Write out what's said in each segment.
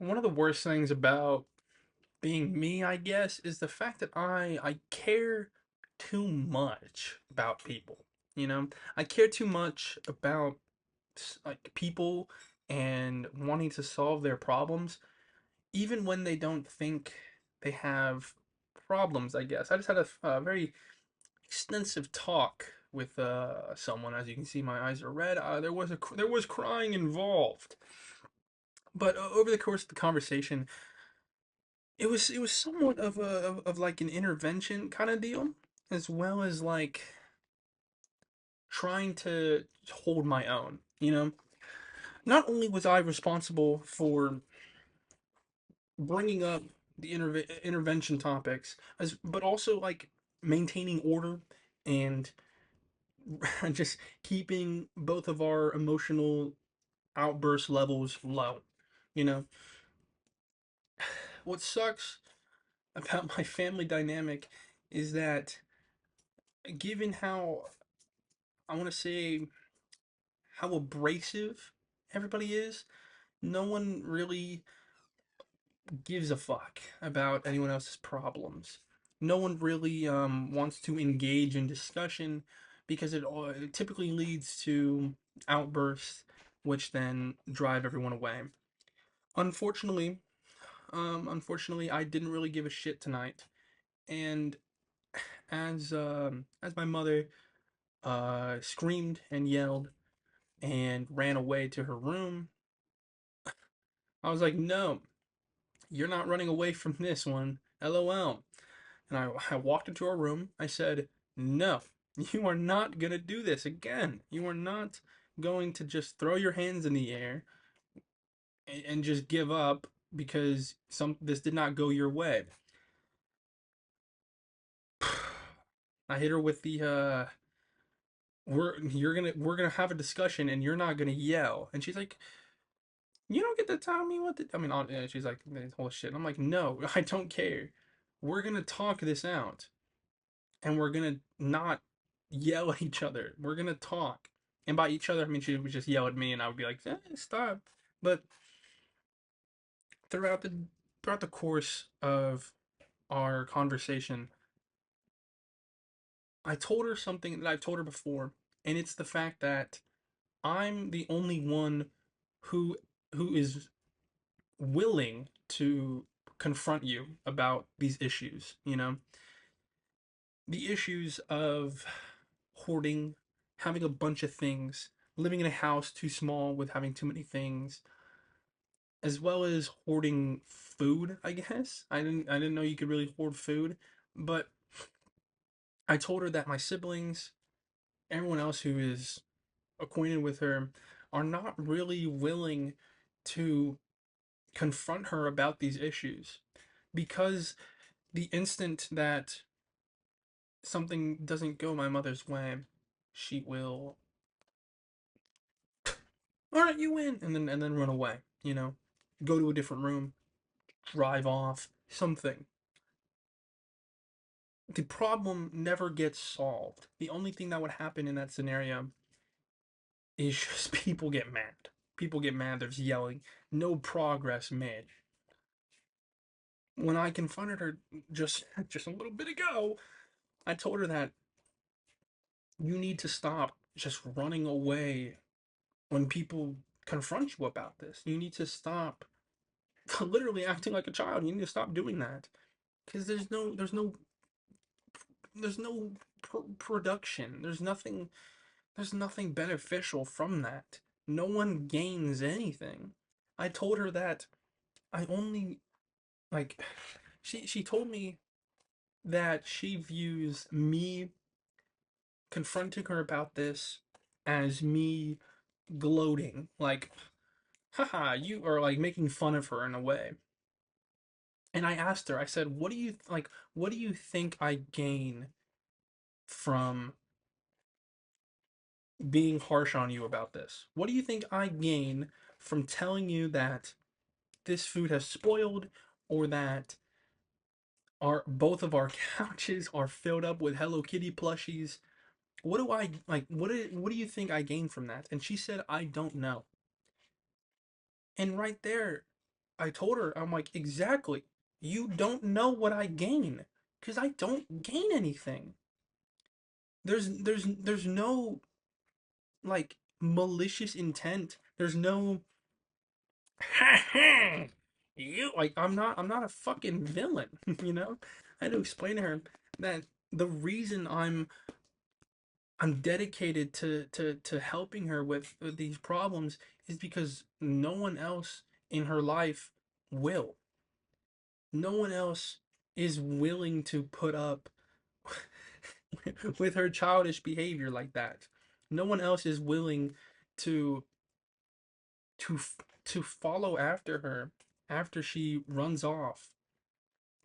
One of the worst things about being me, I guess, is the fact that I care too much about people. You know, I care too much about like people and wanting to solve their problems, even when they don't think they have problems. I guess I just had a very extensive talk with someone. As you can see, my eyes are red. There was crying involved, but over the course of the conversation, it was somewhat of like an intervention kind of deal, as well as like trying to hold my own. Not only was I responsible for bringing up the intervention topics, as but also like maintaining order and just keeping both of our emotional outburst levels low. You know, what sucks about my family dynamic is that given how I want to say how abrasive everybody is, no one really gives a fuck about anyone else's problems. No one really wants to engage in discussion because it typically leads to outbursts, which then drive everyone away. Unfortunately, unfortunately, I didn't really give a shit tonight, and as my mother screamed and yelled and ran away to her room, I was like, no, you're not running away from this one. LOL. And I walked into her room. I said, no, you are not going to do this again. You are not going to just throw your hands in the air and just give up because this did not go your way. I hit her with the we're gonna have a discussion and you're not gonna yell. And she's like, you don't get to tell me what to. I mean, she's like, this whole shit. And I'm like, no, I don't care. We're gonna talk this out, and we're gonna not yell at each other. We're gonna talk, and by each other, I mean she would just yell at me, and I would be like, stop. But throughout the throughout the course of our conversation, I told her something that I've told her before, and it's the fact that I'm the only one who who is willing to confront you about these issues, the issues of hoarding, having a bunch of things, living in a house too small with having too many things, as well as hoarding food, I guess. I didn't know you could really hoard food, but I told her that my siblings, everyone else who is acquainted with her, are not really willing to confront her about these issues because the instant that something doesn't go my mother's way, she will, all right, you win, and then run away. Go to a different room, drive off, something. The problem never gets solved. The only thing that would happen in that scenario is just people get mad. People get mad. There's yelling. No progress made. When I confronted her just a little bit ago, I told her that you need to stop just running away when people confront you about this. You need to stop literally acting like a child. You need to stop doing that because there's no production. There's nothing beneficial from that. No one gains anything. I told her that I only like she told me that she views me confronting her about this as me gloating, like, haha, you are like making fun of her in a way. And I asked her, I said, what do you think I gain from being harsh on you about this? What do you think I gain from telling you that this food has spoiled or that our both of our couches are filled up with Hello Kitty plushies? What do I like what do you think I gain from that? And she said, I don't know. And right there, I told her, I'm like, exactly. You don't know what I gain, because I don't gain anything. There's no like malicious intent. There's no you like I'm not a fucking villain, you know? I had to explain to her that the reason I'm dedicated to helping her with these problems is because no one else in her life will. No one else is willing to put up with her childish behavior like that. No one else is willing to to to follow after her after she runs off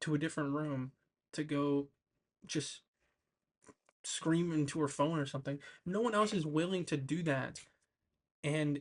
to a different room to go just scream into her phone or something. No one else is willing to do that and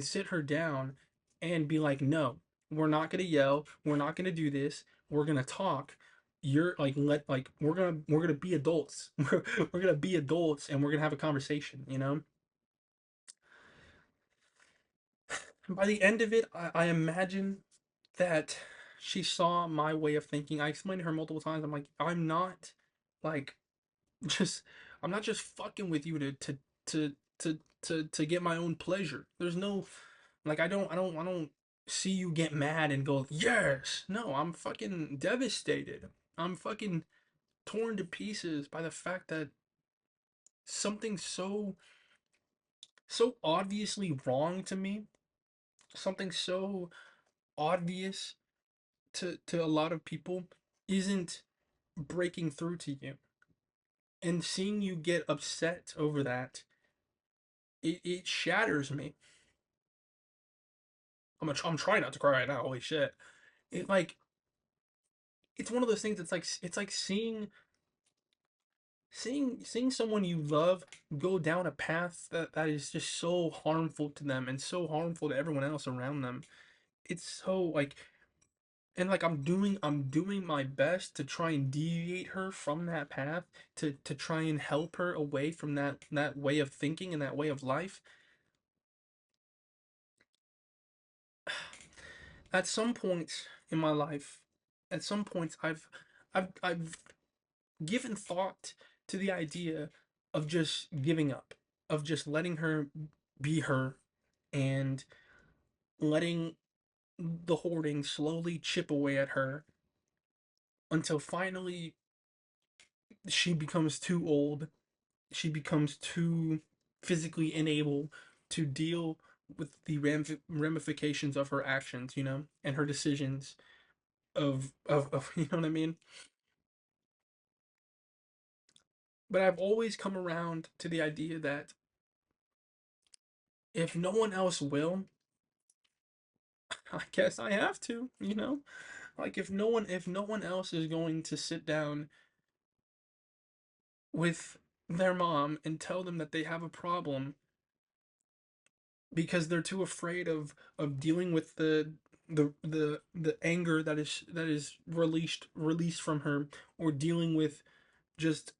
sit her down and be like, "No, we're not going to yell. We're not going to do this. We're going to talk. You're like we're going to be adults. We're going to be adults and we're going to have a conversation, you know?" And by the end of it, I imagine that she saw my way of thinking. I explained to her multiple times. I'm like, like just I'm not just fucking with you to to get my own pleasure. There's no like I don't see you get mad and go, "Yes." No, I'm fucking devastated. I'm fucking torn to pieces by the fact that something so obviously wrong to me, something so obvious to a lot of people isn't breaking through to you. And seeing you get upset over that, it shatters me. I'm trying not to cry right now. Holy shit! It like it's one of those things that's like it's like seeing someone you love go down a path that is just so harmful to them and so harmful to everyone else around them. It's so like and like I'm doing my best to try and deviate her from that path to try and help her away from that way of thinking and that way of life. At some points in my life, at some points I've given thought to the idea of just giving up, of just letting her be her and letting the hoarding slowly chip away at her until finally she becomes too old, she becomes too physically unable to deal with the ramifications of her actions, you know, and her decisions of you know what I mean? But I've always come around to the idea that if no one else will, I guess I have to, you know? Like if no one else is going to sit down with their mom and tell them that they have a problem because they're too afraid of dealing with the anger that is released from her, or dealing with just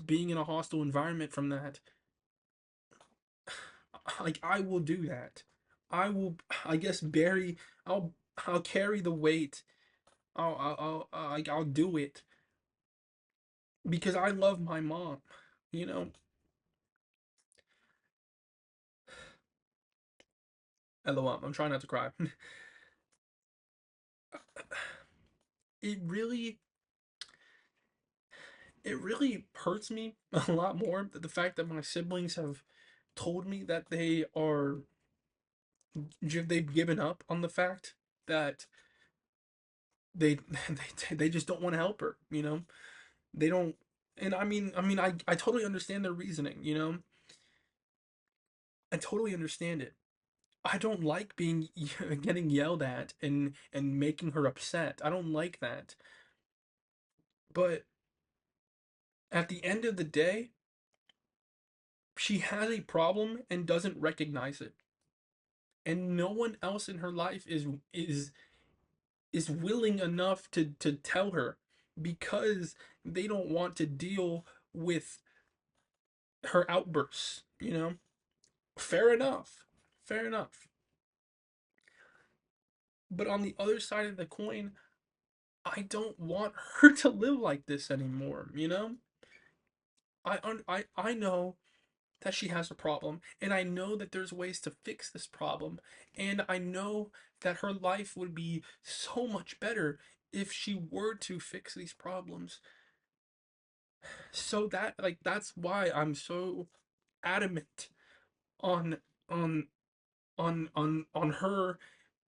being in a hostile environment from that, like I will do that. I will, I guess, I'll I'll carry the weight. I'll do it because I love my mom. You know, LOL. I'm trying not to cry. It really, it really hurts me a lot more that the fact that my siblings have told me that they've given up on the fact that they they just don't want to help her. You know, they don't. And I totally understand their reasoning. You know, I totally understand it. I don't like being getting yelled at and making her upset. I don't like that. But at the end of the day, she has a problem and doesn't recognize it. And no one else in her life is willing enough to tell her because they don't want to deal with her outbursts, you know? Fair enough. Fair enough. But on the other side of the coin, I don't want her to live like this anymore, you know? I know that she has a problem, and I know that there's ways to fix this problem, and I know that her life would be so much better if she were to fix these problems. So that like that's why I'm so adamant on on on her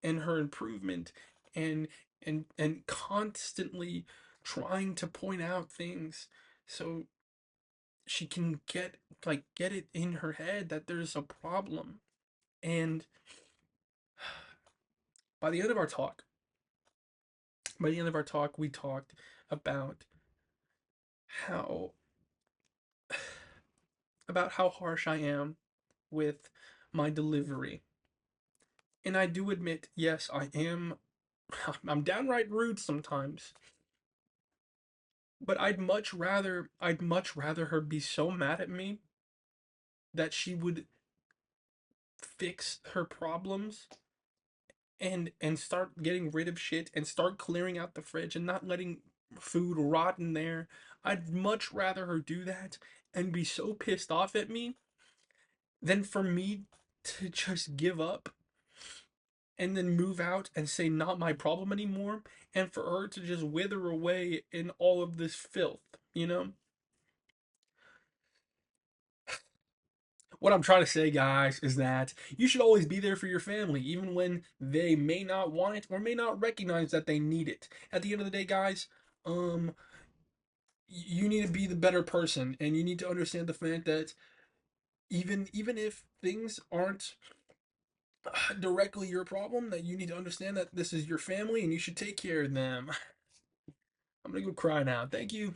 and her improvement, and and constantly trying to point out things so she can get it in her head that there's a problem. And by the end of our talk, by the end of our talk, we talked about how how harsh I am with my delivery. And I do admit, yes, I am I'm downright rude sometimes. But I'd much rather her be so mad at me that she would fix her problems and start getting rid of shit and start clearing out the fridge and not letting food rot in there. I'd much rather her do that and be so pissed off at me than for me to just give up and then move out and say not my problem anymore, and for her to just wither away in all of this filth, you know? What I'm trying to say, guys, is that you should always be there for your family, even when they may not want it or may not recognize that they need it. At the end of the day, guys, um, you need to be the better person, and you need to understand the fact that even if things aren't directly your problem, that you need to understand that this is your family and you should take care of them. I'm gonna go cry now. Thank you.